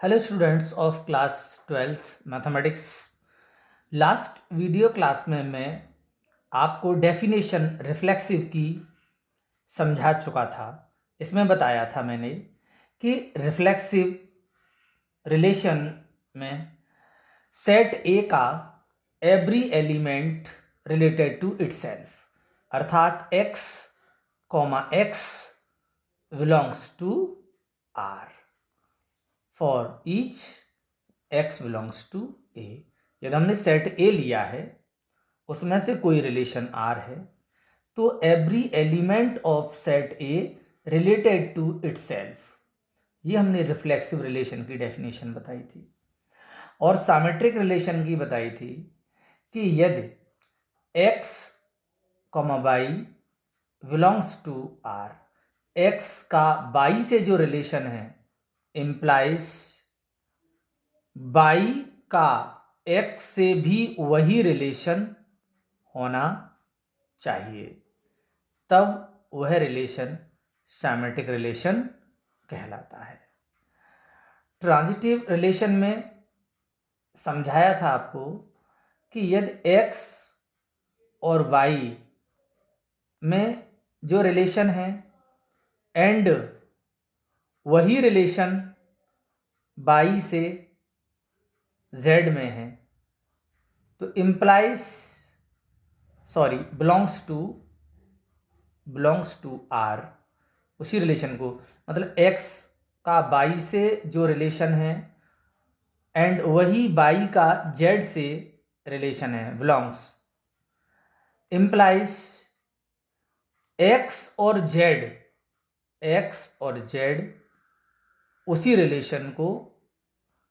Hello students of class 12th mathematics. Last video class में मैं आपको डेफिनेशन रिफ्लेक्सिव की समझा चुका था। इसमें बताया था मैंने कि रिफ्लेक्सिव रिलेशन में सेट ए का every element related to itself अर्थात x, x belongs to R for each x belongs to A. यदि हमने सेट ए लिया है उसमें से कोई रिलेशन R है तो every element of set A related to itself, ये हमने रिफ्लेक्सिव रिलेशन की डेफिनेशन बताई थी। और सामेट्रिक रिलेशन की बताई थी कि यदि x, y belongs to R, x का y से जो रिलेशन है इम्प्लाइज y का x से भी वही रिलेशन होना चाहिए, तब वह रिलेशन सामेट्रिक रिलेशन कहलाता है। ट्रांजिटिव रिलेशन में समझाया था आपको कि यदि x और y में जो रिलेशन है एंड वही रिलेशन y से z में है तो बिलोंग्स टू R, उसी रिलेशन को, मतलब x का y से जो रिलेशन है एंड वही y का z से रिलेशन है, बिलोंग्स इम्प्लाइज x और z उसी रिलेशन को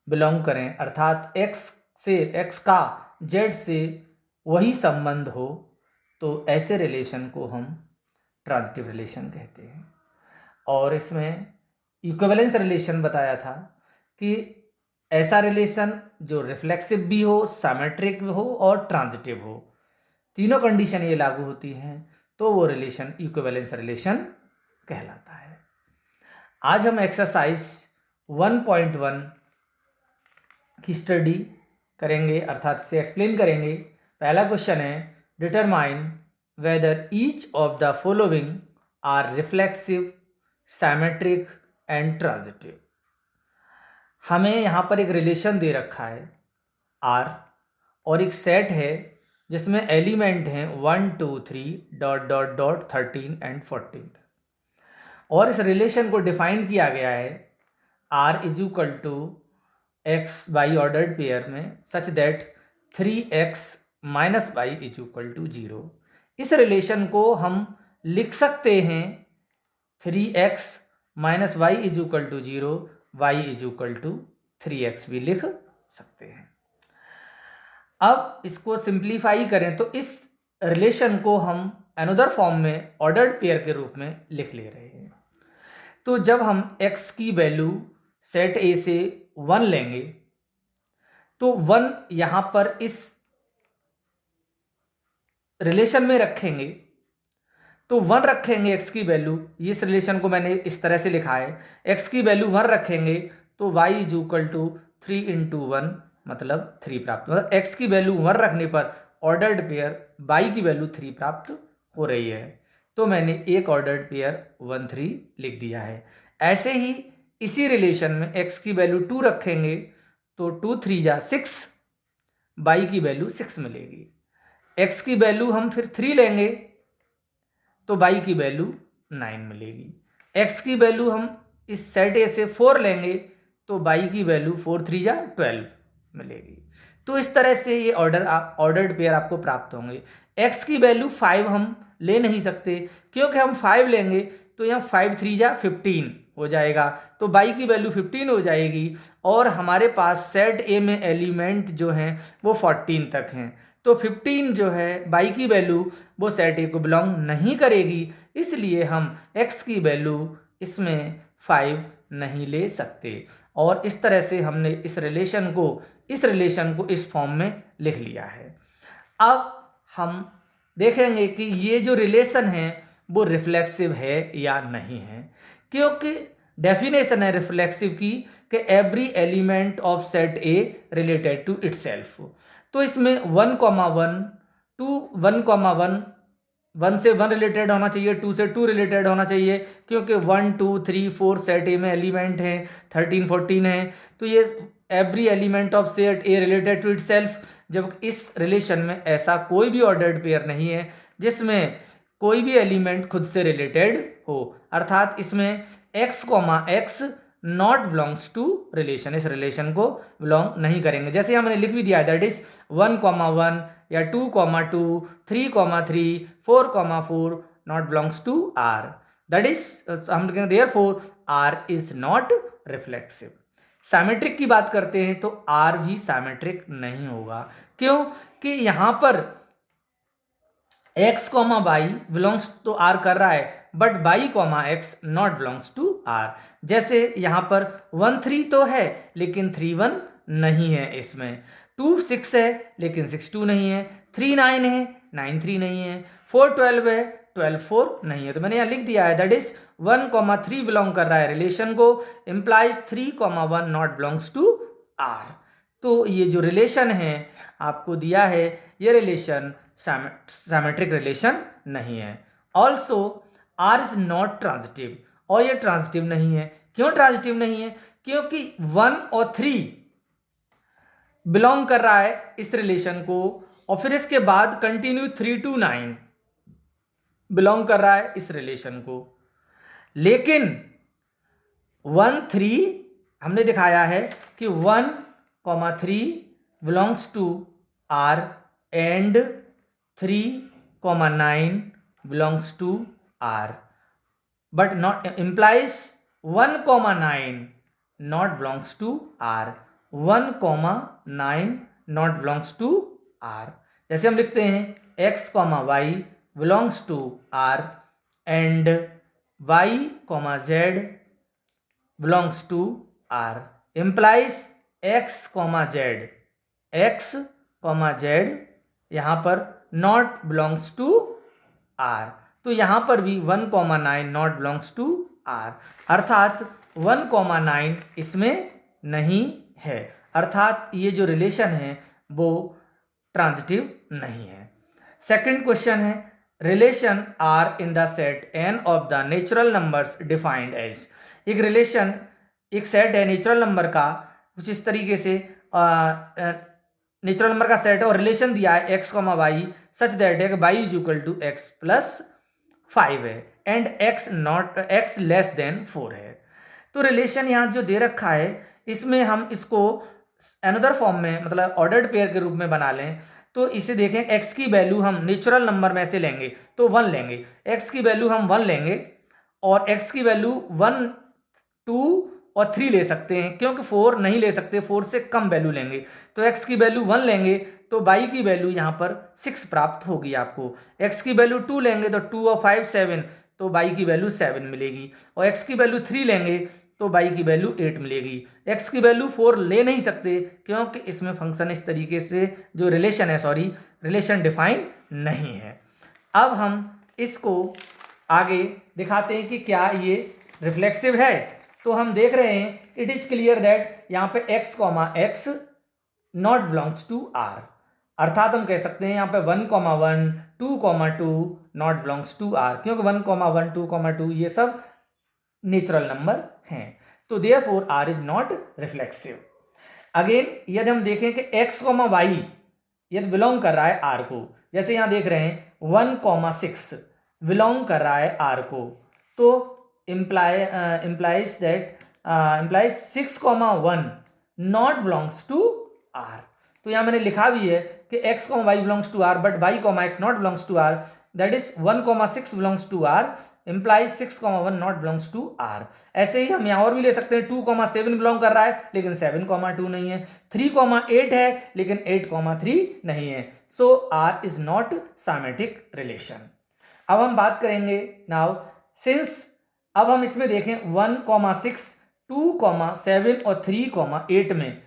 बिलोंग करें, अर्थात x का z से वही संबंध हो, तो ऐसे रिलेशन को हम ट्रांजिटिव रिलेशन कहते हैं। और इसमें इक्विवेलेंस रिलेशन बताया था कि ऐसा रिलेशन जो रिफ्लेक्सिव भी हो, सिमेट्रिक भी हो और ट्रांजिटिव हो, तीनों कंडीशन ये लागू होती हैं तो वो रिलेशन इक्विवेलेंस रिलेशन कहलाता है। आज हम एक्सरसाइज 1.1 की स्टडी करेंगे, अर्थात से एक्सप्लेन करेंगे। पहला क्वेश्चन है, determine whether each of the following are reflexive, symmetric and transitive. हमें यहाँ पर एक रिलेशन दे रखा है R और एक सेट है जिसमें एलिमेंट हैं 1 2 3 13 एंड 14, और इस रिलेशन को डिफाइन किया गया है R is equal to x by ordered pair में such that 3x minus y is equal to 0। इस रिलेशन को हम लिख सकते हैं 3x minus y is equal to 0, y is equal to 3x भी लिख सकते हैं। अब इसको सिंप्लीफाई करें तो इस रिलेशन को हम अनदर फॉर्म में ऑर्डर्ड पेयर के रूप में लिख ले रहे हैं। तो जब हम x की वैल्यू सेट ए से 1 लेंगे तो 1 यहां पर इस रिलेशन में रखेंगे, तो 1 रखेंगे x की वैल्यू, इस रिलेशन को मैंने इस तरह से लिखा है, x की वैल्यू 1 रखेंगे तो y is equal to 3 into 1 मतलब 3 प्राप्त, मतलब x की वैल्यू 1 रखने पर ऑर्डर्ड पेयर y की वैल्यू 3 प्राप्त हो रही है, तो मैंने एक ऑर्डर्ड पेयर 1 3 लिख दिया है। ऐसे ही इसी रिलेशन में x की वैल्यू 2 रखेंगे तो 2 3 जा 6, y की वैल्यू 6 मिलेगी। x की वैल्यू हम फिर 3 लेंगे तो y की वैल्यू 9 मिलेगी। x की वैल्यू हम इस सेट ए से 4 लेंगे तो y की वैल्यू 4 3 जा 12 मिलेगी। तो इस तरह से ये ऑर्डर्ड पेयर आपको प्राप्त होंगे। x की वैल्यू 5 हम ले नहीं सकते, क्योंकि हम 5 लेंगे तो यहाँ 5 3 जा 15 हो जाएगा, तो y की वैल्यू 15 हो जाएगी, और हमारे पास सेट ए में एलिमेंट जो हैं वो 14 तक हैं, तो 15 जो है y की वैल्यू वो सेट ए को बिलोंग नहीं करेगी, इसलिए हम x की वैल्यू इसमें 5 नहीं ले सकते। और इस तरह से हमने इस रिलेशन को इस फॉर्म में लिख लिया है। अब हम देखेंगे कि ये जो रिलेशन है वो रिफ्लेक्सिव है या नहीं है, क्योंकि डेफिनेशन है रिफ्लेक्सिव की कि every element of set A related to itself. तो इसमें 1,1 टू 1,1 1 से 1 रिलेटेड होना चाहिए, 2 से 2 रिलेटेड होना चाहिए, क्योंकि 1 2 3 4 सेट ए में एलिमेंट हैं, 13 14 है। तो ये every element of set A related to itself. जब इस रिलेशन में ऐसा कोई भी ऑर्डर्ड पेयर नहीं है जिसमें कोई भी एलिमेंट खुद से रिलेटेड हो, अर्थात इसमें x, not belongs to relation, इस रिलेशन को बिलोंग नहीं करेंगे। जैसे हमने लिख भी दिया है, दैट इज 1,1 या 2,2 3,3 4,4 not belongs to R, that is हम लिखेंगे therefore R is not reflexive. Symmetric की बात करते हैं तो आर भी साइमेट्रिक नहीं होगा। क्यों? कि यहां पर x, y बिलोंग्स तो आर कर रहा है, but y, x not belongs to R. जैसे यहां पर 1 3 तो है लेकिन 3 1 नहीं है, इसमें 2 6 है लेकिन 6 2 नहीं है, 3 9 है 9 3 नहीं है, 4 12 है 12 4 नहीं है। तो मैंने यहां लिख दिया है दैट इज 1,3 बिलोंग कर रहा है रिलेशन को, implies 3,1 not belongs to R. तो ये जो रिलेशन है आपको दिया है, ये रिलेशन सिमेट्रिक रिलेशन नहीं है। Also R is not transitive, और ये ट्रांजिटिव नहीं है। क्यों ट्रांजिटिव नहीं है? क्योंकि 1 और 3 बिलोंग कर रहा है इस रिलेशन को, और फिर इसके बाद कंटिन्यू 3 to 9 बिलोंग कर रहा है इस रिलेशन को। लेकिन 1 3 हमने दिखाया है कि 1,3 belongs to R and 3,9 belongs to R, but not implies 1,9 not belongs to R, 1,9 not belongs to R। जैसे हम लिखते हैं x, y belongs to R and y, z belongs to R, implies x, z यहां पर not belongs to R. तो यहां पर भी 1,9 नॉट बिलोंग्स टू आर, अर्थात 1,9 इसमें नहीं है, अर्थात ये जो रिलेशन है वो ट्रांजिटिव नहीं है। सेकंड क्वेश्चन है, relation R in the set N of the natural numbers defined as. एक रिलेशन, एक सेट है नेचुरल नंबर का, कुछ इस तरीके से नेचुरल नंबर का सेट है और रिलेशन दिया है x, y सच दैट है कि y is equal to x plus 5 है एंड x लेस देन 4 है। तो रिलेशन यहाँ जो दे रखा है इसमें हम इसको अनदर फॉर्म में, मतलब ऑर्डर्ड पेयर के रूप में बना लें। तो इसे देखें, x की वैल्यू हम नेचुरल नंबर में से लेंगे तो 1 लेंगे, x की वैल्यू हम 1 लेंगे और x की वैल्यू 1 2 और 3 ले सकते हैं, क्योंकि 4 नहीं ले सकते, 4 से कम वैल्यू लेंगे। तो x की वैल्यू 1 लेंगे तो y की वैल्यू यहाँ पर 6 प्राप्त होगी आपको। x की वैल्यू 2 लेंगे तो 2 और 5 7, तो y की वैल्यू 7 मिलेगी। और x की वैल्यू 3 लेंगे तो y की वैल्यू 8 मिलेगी। x की वैल्यू 4 ले नहीं सकते क्योंकि इसमें फंक्शन इस तरीके से जो रिलेशन है, रिलेशन डिफाइन नहीं है। अब हम इसको आगे दिखाते हैं कि क्या ये रिफ्लेक्सिव है। तो हम देख रहे हैं, इट इज क्लियर दैट यहाँ पे x, not belongs to R, अर्थात हम कह सकते हैं यहाँ पे 1,1 2,2 नॉट बिलोंग्स टू आर, क्योंकि 1,1 2,2 ये सब नेचुरल नंबर हैं। तो therefore R is not reflexive. Again यदि हम देखें कि x, y यदि बिलोंग कर रहा है आर को, जैसे यहाँ देख रहे हैं 1,6 बिलोंग कर रहा है आर को, तो implies 6,1 not belongs to R. तो यहां मैंने लिखा भी है कि x, y belongs to R but y, x not belongs to R, that is 1,6 belongs to R, implies 6,1 not belongs to R. ऐसे ही हम यहां और भी ले सकते हैं, 2,7 बिलोंग कर रहा है लेकिन 7,2 नहीं है, 3,8 है लेकिन 8,3 नहीं है। So R is not symmetric relation. अब हम बात करेंगे नाउ, सिंस अब हम इसमें देखें 1,6 2,7 और 3,8 में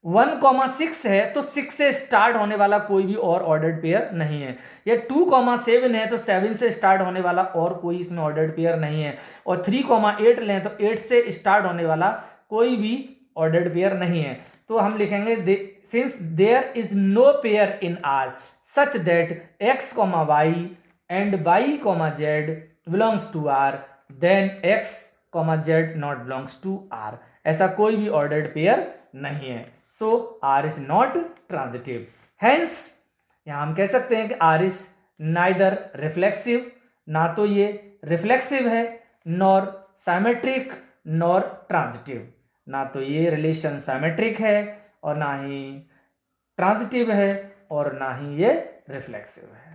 1,6 है तो 6 से स्टार्ट होने वाला कोई भी और ऑर्डर्ड पेयर नहीं है। या 2,7 है तो 7 से स्टार्ट होने वाला और कोई इसमें ऑर्डर्ड पेयर नहीं है। और 3,8 लें तो 8 से स्टार्ट होने वाला कोई भी ऑर्डर्ड पेयर नहीं है। तो हम लिखेंगे since there is no pair in R such that x, y and y, z belongs to R, then x, z not belongs to R. ऐसा कोई भी ऑर्डर्ड पेयर नहीं है। So R is not transitive. Hence यहां हम कह सकते हैं कि आर इज नाइदर रिफ्लेक्सिव, ना तो ये रिफ्लेक्सिव है, नॉर साइमेट्रिक, नॉर ट्रांजिटिव। ना तो ये रिलेशन साइमेट्रिक है और ना ही ट्रांजिटिव है और ना ही ये रिफ्लेक्सिव है।